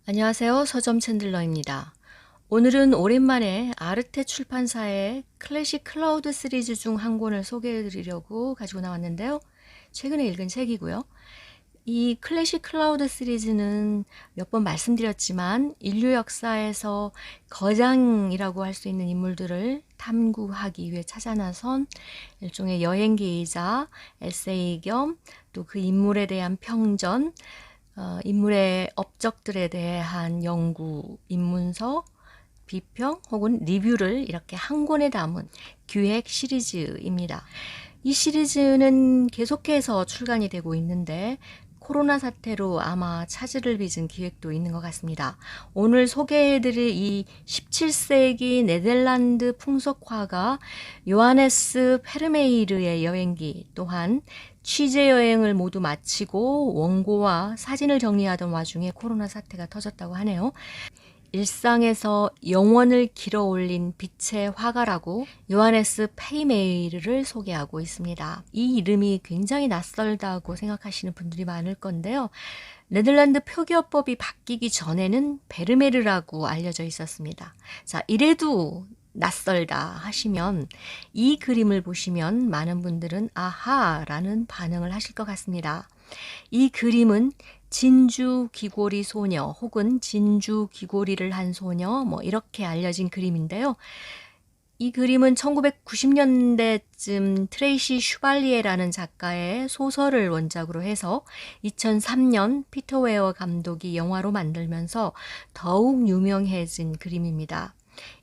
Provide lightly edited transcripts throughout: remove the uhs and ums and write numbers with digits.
안녕하세요. 서점 챈들러입니다. 오늘은 오랜만에 아르테 출판사의 클래식 클라우드 시리즈 중 한 권을 소개해 드리려고 가지고 나왔는데요. 최근에 읽은 책이고요. 이 클래식 클라우드 시리즈는 몇 번 말씀드렸지만 인류 역사에서 거장이라고 할 수 있는 인물들을 탐구하기 위해 찾아 나선 일종의 여행기이자 에세이 겸 또 그 인물에 대한 평전, 인물의 업적들에 대한 연구, 입문서, 비평 혹은 리뷰를 이렇게 한 권에 담은 기획 시리즈입니다. 이 시리즈는 계속해서 출간이 되고 있는데 코로나 사태로 아마 차질을 빚은 기획도 있는 것 같습니다. 오늘 소개해드릴 이 17세기 네덜란드 풍속화가 요하네스 페르메이르의 여행기 또한 취재 여행을 모두 마치고 원고와 사진을 정리하던 와중에 코로나 사태가 터졌다고 하네요. 일상에서 영원을 길어 올린 빛의 화가라고 요하네스 페르메이르를 소개하고 있습니다. 이 이름이 굉장히 낯설다고 생각하시는 분들이 많을 건데요. 네덜란드 표기어법이 바뀌기 전에는 베르메르라고 알려져 있었습니다. 자, 이래도 낯설다 하시면 이 그림을 보시면 많은 분들은 아하라는 반응을 하실 것 같습니다. 이 그림은 진주 귀고리 소녀 혹은 진주 귀고리를 한 소녀 이렇게 알려진 그림인데요. 이 그림은 1990년대쯤 트레이시 슈발리에라는 작가의 소설을 원작으로 해서 2003년 피터 웨어 감독이 영화로 만들면서 더욱 유명해진 그림입니다.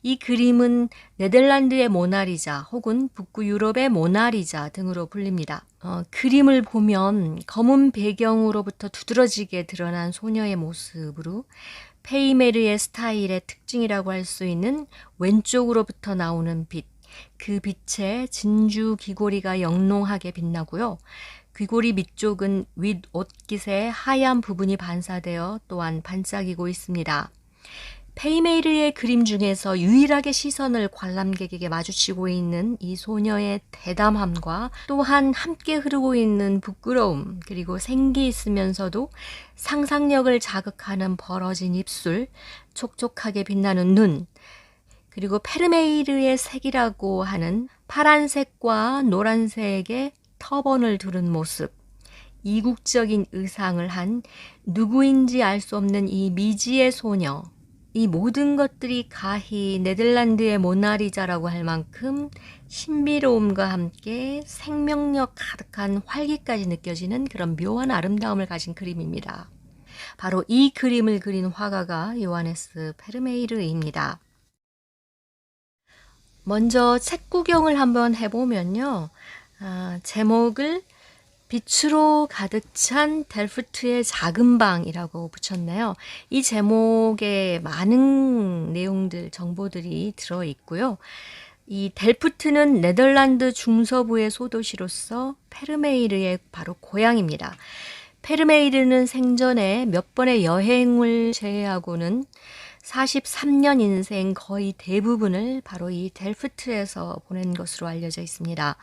이 그림은 네덜란드의 모나리자 혹은 북부 유럽의 모나리자 등으로 불립니다. 그림을 보면 검은 배경으로부터 두드러지게 드러난 소녀의 모습으로 페이메르의 스타일의 특징이라고 할 수 있는 왼쪽으로부터 나오는 빛, 그 빛에 진주 귀고리가 영롱하게 빛나고요. 귀고리 밑쪽은 윗 옷깃의 하얀 부분이 반사되어 또한 반짝이고 있습니다. 페이메이르의 그림 중에서 유일하게 시선을 관람객에게 마주치고 있는 이 소녀의 대담함과 또한 함께 흐르고 있는 부끄러움, 그리고 생기 있으면서도 상상력을 자극하는 벌어진 입술, 촉촉하게 빛나는 눈, 그리고 페르메이르의 색이라고 하는 파란색과 노란색의 터번을 두른 모습, 이국적인 의상을 한 누구인지 알 수 없는 이 미지의 소녀, 이 모든 것들이 가히 네덜란드의 모나리자라고 할 만큼 신비로움과 함께 생명력 가득한 활기까지 느껴지는 그런 묘한 아름다움을 가진 그림입니다. 바로 이 그림을 그린 화가가 요하네스 페르메이르입니다. 먼저 책 구경을 한번 해보면요. 제목을 빛으로 가득 찬 델프트의 작은 방이라고 붙였네요. 이 제목에 많은 내용들, 정보들이 들어있고요. 이 델프트는 네덜란드 중서부의 소도시로서 페르메이르의 바로 고향입니다. 페르메이르는 생전에 몇 번의 여행을 제외하고는 43년 인생 거의 대부분을 바로 이 델프트에서 보낸 것으로 알려져 있습니다.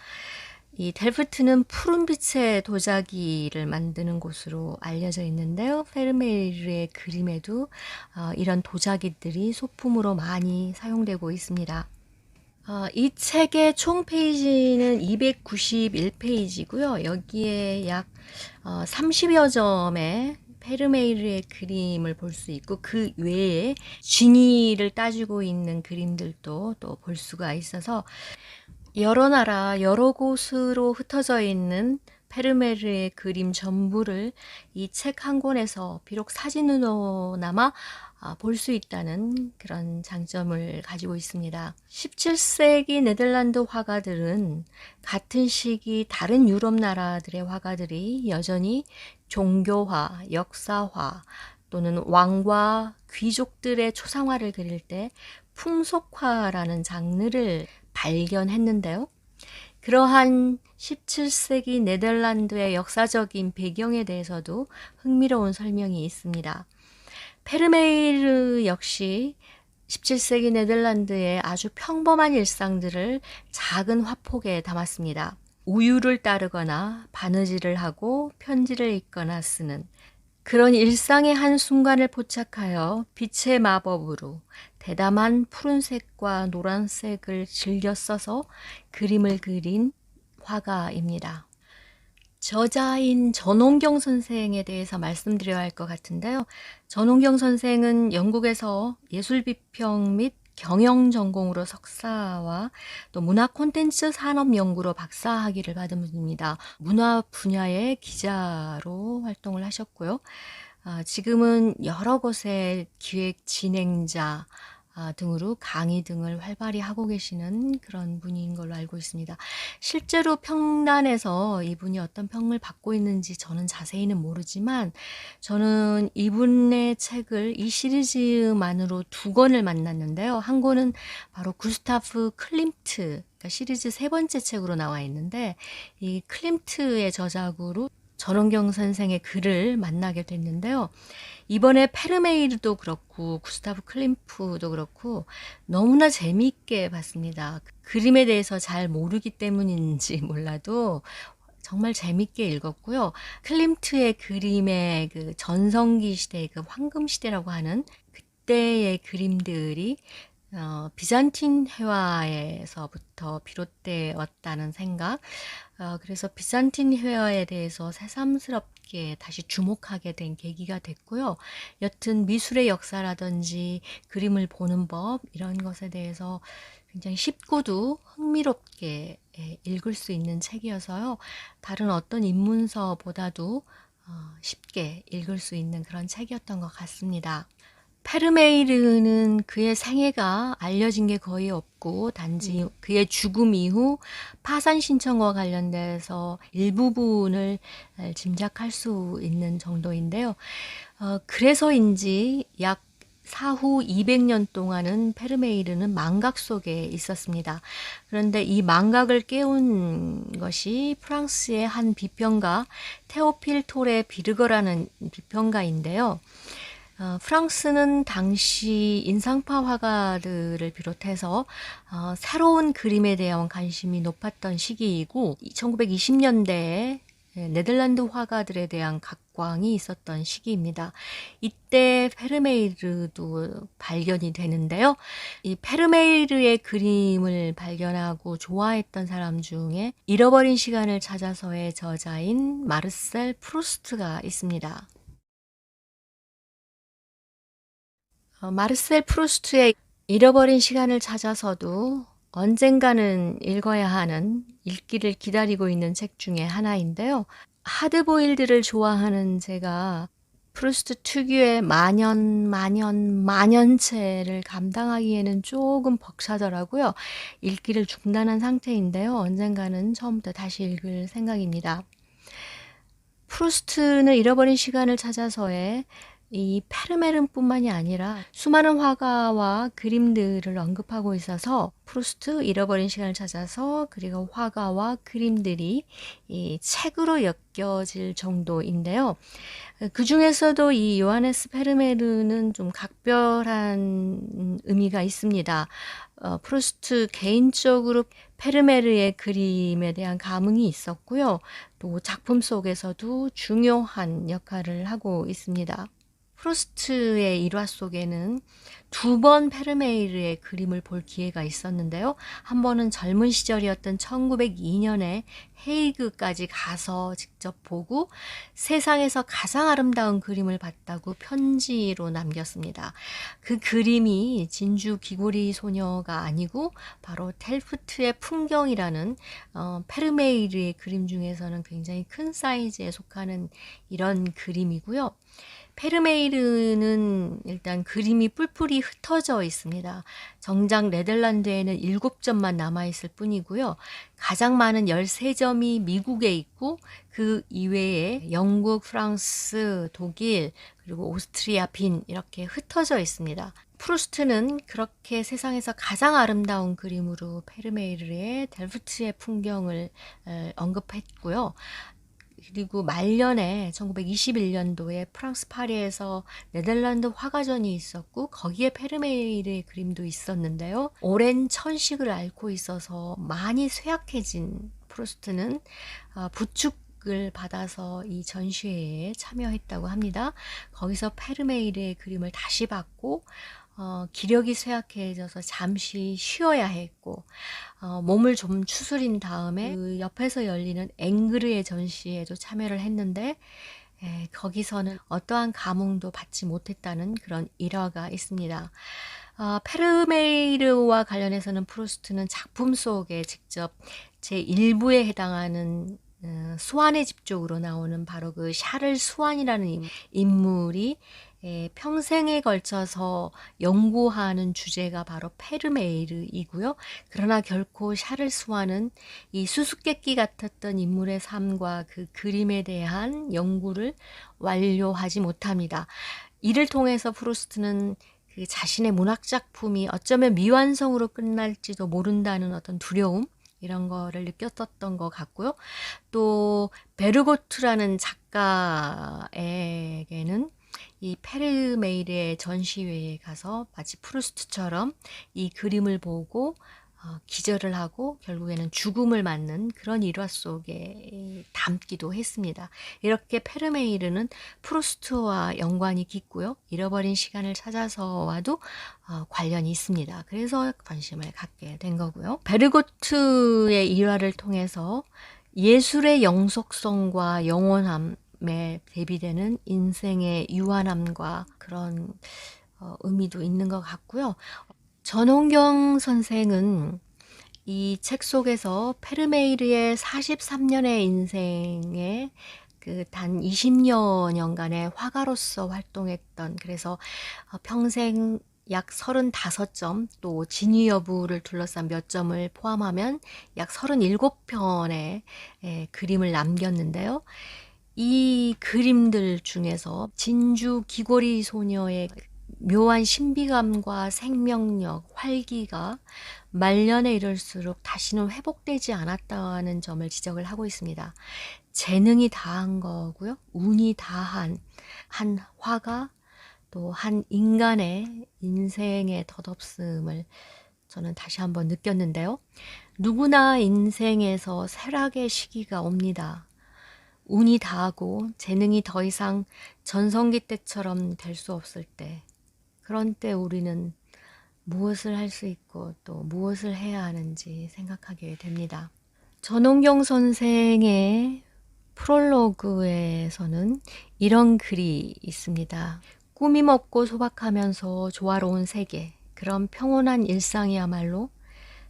이 델프트는 푸른빛의 도자기를 만드는 곳으로 알려져 있는데요. 페르메이르의 그림에도 이런 도자기들이 소품으로 많이 사용되고 있습니다. 이 책의 총 페이지는 291페이지고요. 여기에 약 30여 점의 페르메이르의 그림을 볼 수 있고 그 외에 쥐니를 따지고 있는 그림들도 또 볼 수가 있어서 여러 나라 여러 곳으로 흩어져 있는 페르메르의 그림 전부를 이 책 한 권에서 비록 사진으로나마 볼 수 있다는 그런 장점을 가지고 있습니다. 17세기 네덜란드 화가들은 같은 시기 다른 유럽 나라들의 화가들이 여전히 종교화, 역사화 또는 왕과 귀족들의 초상화를 그릴 때 풍속화라는 장르를 발견했는데요. 그러한 17세기 네덜란드의 역사적인 배경에 대해서도 흥미로운 설명이 있습니다. 페르메이르 역시 17세기 네덜란드의 아주 평범한 일상들을 작은 화폭에 담았습니다. 우유를 따르거나 바느질을 하고 편지를 읽거나 쓰는 그런 일상의 한순간을 포착하여 빛의 마법으로 대담한 푸른색과 노란색을 즐겨 써서 그림을 그린 화가입니다. 저자인 전홍경 선생에 대해서 말씀드려야 할 것 같은데요. 전홍경 선생은 영국에서 예술비평 및 경영 전공으로 석사와 또 문화 콘텐츠 산업 연구로 박사학위를 받은 분입니다. 문화 분야의 기자로 활동을 하셨고요. 지금은 여러 곳의 기획 진행자 등으로 강의 등을 활발히 하고 계시는 그런 분인 걸로 알고 있습니다. 실제로 평단에서 이분이 어떤 평을 받고 있는지 저는 자세히는 모르지만 저는 이분의 책을 이 시리즈만으로 2권을 만났는데요. 한 권은 바로 구스타프 클림트, 그러니까 시리즈 3번째 책으로 나와 있는데 이 클림트의 저작으로 전원경 선생의 글을 만나게 됐는데요. 이번에 페르메이르도 그렇고 구스타프 클림프도 그렇고 너무나 재미있게 봤습니다. 그림에 대해서 잘 모르기 때문인지 몰라도 정말 재밌게 읽었고요. 클림트의 그림의 그 전성기 시대, 그 황금 시대라고 하는 그때의 그림들이 비잔틴 회화에서부터 비롯되었다는 생각. 그래서 비잔틴 회화에 대해서 새삼스럽게 다시 주목하게 된 계기가 됐고요. 여튼 미술의 역사라든지 그림을 보는 법 이런 것에 대해서 굉장히 쉽고도 흥미롭게 읽을 수 있는 책이어서요. 다른 어떤 입문서보다도 쉽게 읽을 수 있는 그런 책이었던 것 같습니다. 페르메이르는 그의 생애가 알려진 게 거의 없고 단지 그의 죽음 이후 파산 신청과 관련돼서 일부분을 짐작할 수 있는 정도인데요. 그래서인지 약 사후 200년 동안은 페르메이르는 망각 속에 있었습니다. 그런데 이 망각을 깨운 것이 프랑스의 한 비평가 테오필 토레 비르거라는 비평가인데요. 프랑스는 당시 인상파 화가들을 비롯해서 새로운 그림에 대한 관심이 높았던 시기이고 1920년대에 네덜란드 화가들에 대한 각광이 있었던 시기입니다. 이때 페르메이르도 발견이 되는데요. 이 페르메이르의 그림을 발견하고 좋아했던 사람 중에 잃어버린 시간을 찾아서의 저자인 마르셀 프루스트가 있습니다. 마르셀 프루스트의 잃어버린 시간을 찾아서도 언젠가는 읽어야 하는 읽기를 기다리고 있는 책 중에 하나인데요. 하드보일드를 좋아하는 제가 프루스트 특유의 만연체를 감당하기에는 조금 벅차더라고요. 읽기를 중단한 상태인데요. 언젠가는 처음부터 다시 읽을 생각입니다. 프루스트는 잃어버린 시간을 찾아서의 이 페르메른뿐만이 아니라 수많은 화가와 그림들을 언급하고 있어서 프루스트 잃어버린 시간을 찾아서 그리고 화가와 그림들이 이 책으로 엮여질 정도인데요. 그 중에서도 이 요하네스 페르메르는 좀 각별한 의미가 있습니다. 프루스트 개인적으로 페르메르의 그림에 대한 감흥이 있었고요. 또 작품 속에서도 중요한 역할을 하고 있습니다. 프루스트의 일화 속에는 2번 페르메이르의 그림을 볼 기회가 있었는데요. 한 번은 젊은 시절이었던 1902년에 헤이그까지 가서 직접 보고 세상에서 가장 아름다운 그림을 봤다고 편지로 남겼습니다. 그 그림이 진주 귀고리 소녀가 아니고 바로 텔프트의 풍경이라는 페르메이르의 그림 중에서는 굉장히 큰 사이즈에 속하는 이런 그림이고요. 페르메이르는 일단 그림이 뿔뿔이 흩어져 있습니다. 정작 네덜란드에는 7점만 남아있을 뿐이고요. 가장 많은 13점이 미국에 있고 그 이외에 영국, 프랑스, 독일, 그리고 오스트리아, 빈 이렇게 흩어져 있습니다. 프루스트는 그렇게 세상에서 가장 아름다운 그림으로 페르메이르의 델프트의 풍경을 언급했고요. 그리고 말년에 1921년도에 프랑스 파리에서 네덜란드 화가전이 있었고 거기에 페르메이르의 그림도 있었는데요. 오랜 천식을 앓고 있어서 많이 쇠약해진 프루스트는 부축 부탁을 받아서 이 전시회에 참여했다고 합니다. 거기서 페르메이르의 그림을 다시 봤고 기력이 쇠약해져서 잠시 쉬어야 했고 몸을 좀 추스린 다음에 그 옆에서 열리는 앵그르의 전시회에도 참여를 했는데 거기서는 어떠한 감흥도 받지 못했다는 그런 일화가 있습니다. 페르메이르와 관련해서는 프루스트는 작품 속에 직접 제1부에 해당하는 수완의 집 쪽으로 나오는 바로 그 샤를 수완이라는 인물이 평생에 걸쳐서 연구하는 주제가 바로 페르메이르이고요. 그러나 결코 샤를 수완은 이 수수께끼 같았던 인물의 삶과 그 그림에 대한 연구를 완료하지 못합니다. 이를 통해서 프루스트는 그 자신의 문학 작품이 어쩌면 미완성으로 끝날지도 모른다는 어떤 두려움, 이런 거를 느꼈었던 것 같고요. 또 베르고트라는 작가에게는 이 페르메이르의 전시회에 가서 마치 프루스트처럼 이 그림을 보고 기절을 하고 결국에는 죽음을 맞는 그런 일화 속에 담기도 했습니다. 이렇게 페르메이르는 프루스트와 연관이 깊고요. 잃어버린 시간을 찾아서와도 관련이 있습니다. 그래서 관심을 갖게 된 거고요. 베르고트의 일화를 통해서 예술의 영속성과 영원함에 대비되는 인생의 유한함과 그런 의미도 있는 것 같고요. 전홍경 선생은 이 책 속에서 페르메이르의 43년의 인생에 그 단 20여년간의 화가로서 활동했던, 그래서 평생 약 35점, 또 진위 여부를 둘러싼 몇 점을 포함하면 약 37편의 그림을 남겼는데요. 이 그림들 중에서 진주 귀고리 소녀의 묘한 신비감과 생명력, 활기가 말년에 이를수록 다시는 회복되지 않았다는 점을 지적을 하고 있습니다. 재능이 다한 거고요. 운이 다한 한 화가 또 한 인간의 인생의 덧없음을 저는 다시 한번 느꼈는데요. 누구나 인생에서 쇠락의 시기가 옵니다. 운이 다하고 재능이 더 이상 전성기 때처럼 될 수 없을 때, 그런 때 우리는 무엇을 할 수 있고 또 무엇을 해야 하는지 생각하게 됩니다. 전홍경 선생의 프롤로그에서는 이런 글이 있습니다. 꾸밈 없고 소박하면서 조화로운 세계, 그런 평온한 일상이야말로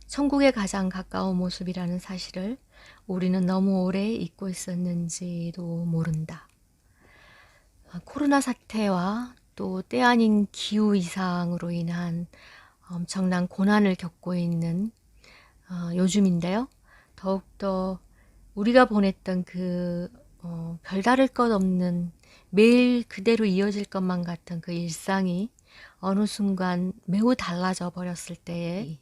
천국에 가장 가까운 모습이라는 사실을 우리는 너무 오래 잊고 있었는지도 모른다. 코로나 사태와 또 때 아닌 기후 이상으로 인한 엄청난 고난을 겪고 있는 요즘인데요. 더욱더 우리가 보냈던 그 별다를 것 없는 매일 그대로 이어질 것만 같은 그 일상이 어느 순간 매우 달라져 버렸을 때에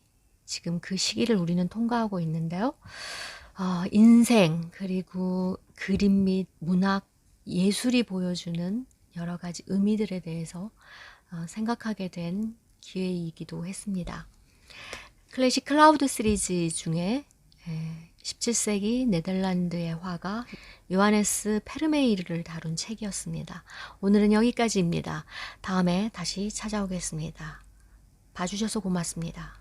지금 그 시기를 우리는 통과하고 있는데요. 인생, 그리고 그림 및 문학, 예술이 보여주는 여러 가지 의미들에 대해서 생각하게 된 기회이기도 했습니다. 클래식 클라우드 시리즈 중에 17세기 네덜란드의 화가 요하네스 페르메이르를 다룬 책이었습니다. 오늘은 여기까지입니다. 다음에 다시 찾아오겠습니다. 봐주셔서 고맙습니다.